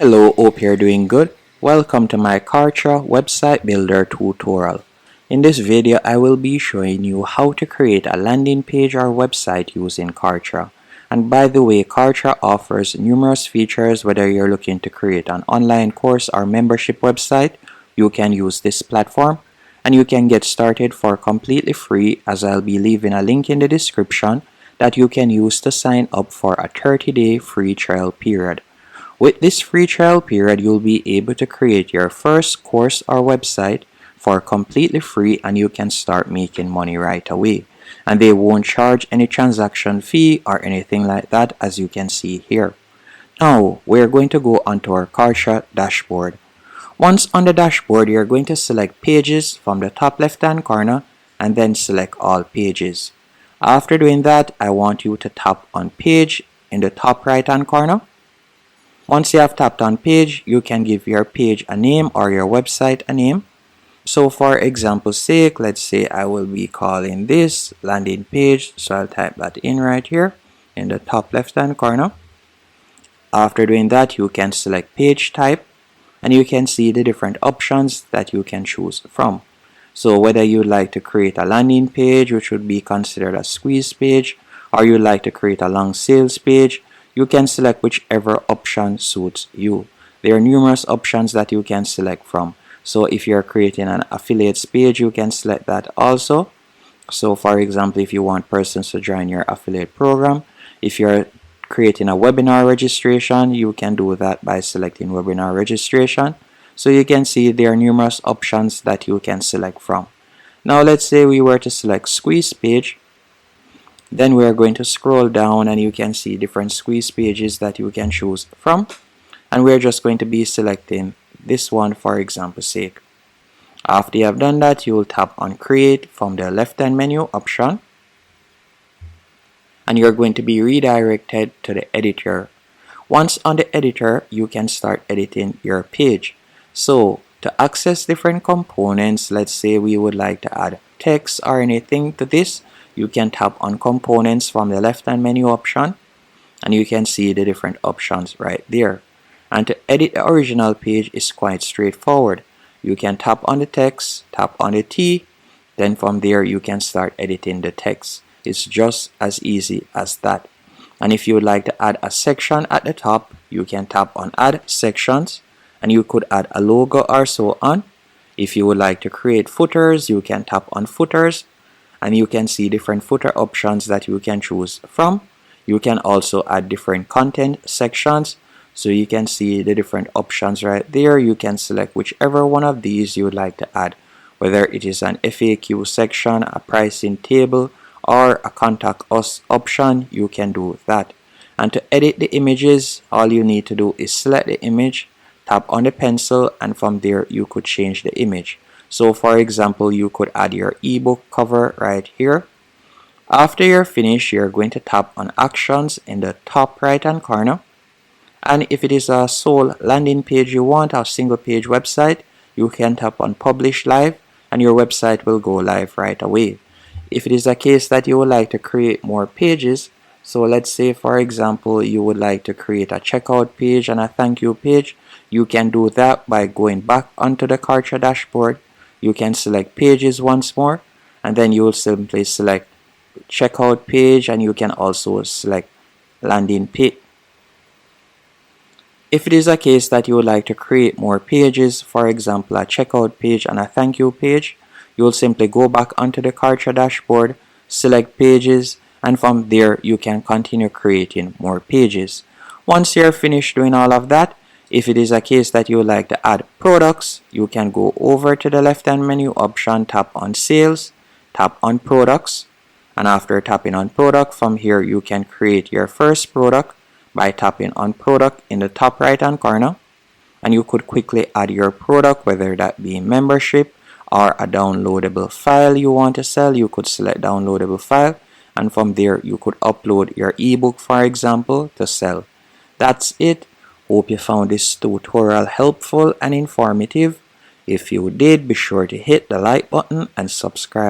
Hello, hope you're doing good. Welcome to my Kartra website builder tutorial. In this video, I will be showing you how to create a landing page or website using Kartra. And by the way, Kartra offers numerous features. Whether you're looking to create an online course or membership website, you can use this platform. And you can get started for completely free, as I'll be leaving a link in the description that you can use to sign up for a 30-day free trial period. With this free trial period, you'll be able to create your first course or website for completely free, and you can start making money right away. And they won't charge any transaction fee or anything like that, as you can see here. Now, we're going to go onto our Kartra dashboard. Once on the dashboard, you're going to select Pages from the top left hand corner and then select All Pages. After doing that, I want you to tap on Page in the top right hand corner. Once you have tapped on Page, you can give your page a name or your website a name. So for example's sake, let's say I will be calling this landing page. So I'll type that in right here in the top left hand corner. After doing that, you can select page type and you can see the different options that you can choose from. So whether you'd like to create a landing page, which would be considered a squeeze page, or you'd like to create a long sales page, you can select whichever option suits you. There are numerous options that you can select from. So if you're creating an affiliates page, you can select that also. So for example, if you want persons to join your affiliate program, if you're creating a webinar registration, you can do that by selecting webinar registration. So you can see there are numerous options that you can select from. Now let's say we were to select squeeze page. Then we're going to scroll down and you can see different squeeze pages that you can choose from. And we're just going to be selecting this one for example's sake. After you have done that, you will tap on Create from the left hand menu option. And you're going to be redirected to the editor. Once on the editor, you can start editing your page. So to access different components, let's say we would like to add text or anything to this, you can tap on Components from the left hand menu option and you can see the different options right there. And to edit the original page is quite straightforward. You can tap on the text, tap on the T, then from there you can start editing the text. It's just as easy as that. And if you would like to add a section at the top, you can tap on Add Sections and you could add a logo or so on. If you would like to create footers, you can tap on Footers and you can see different footer options that you can choose from. You can also add different content sections. So you can see the different options right there. You can select whichever one of these you would like to add, whether it is an FAQ section, a pricing table, or a contact us option, you can do that. And to edit the images, all you need to do is select the image, tap on the pencil, and from there you could change the image. So for example, you could add your ebook cover right here. After you're finished, you're going to tap on Actions in the top right hand corner. And if it is a sole landing page you want, a single page website, you can tap on Publish Live and your website will go live right away. If it is a case that you would like to create more pages, so let's say for example you would like to create a checkout page and a thank you page, you can do that by going back onto the Kartra dashboard. You can select Pages once more and then you will simply select Checkout Page and you can also select Landing Page. If it is a case that you would like to create more pages, for example a checkout page and a thank you page, you will simply go back onto the Kartra dashboard, select Pages, and from there you can continue creating more pages. Once you're finished doing all of that, if it is a case that you would like to add products, you can go over to the left hand menu option, tap on Sales, tap on Products, and after tapping on Product, from here you can create your first product by tapping on Product in the top right hand corner, and you could quickly add your product, whether that be membership or a downloadable file you want to sell. You could select downloadable file and from there you could upload your ebook for example to sell. That's it. Hope you found this tutorial helpful and informative. If you did, be sure to hit the like button and subscribe.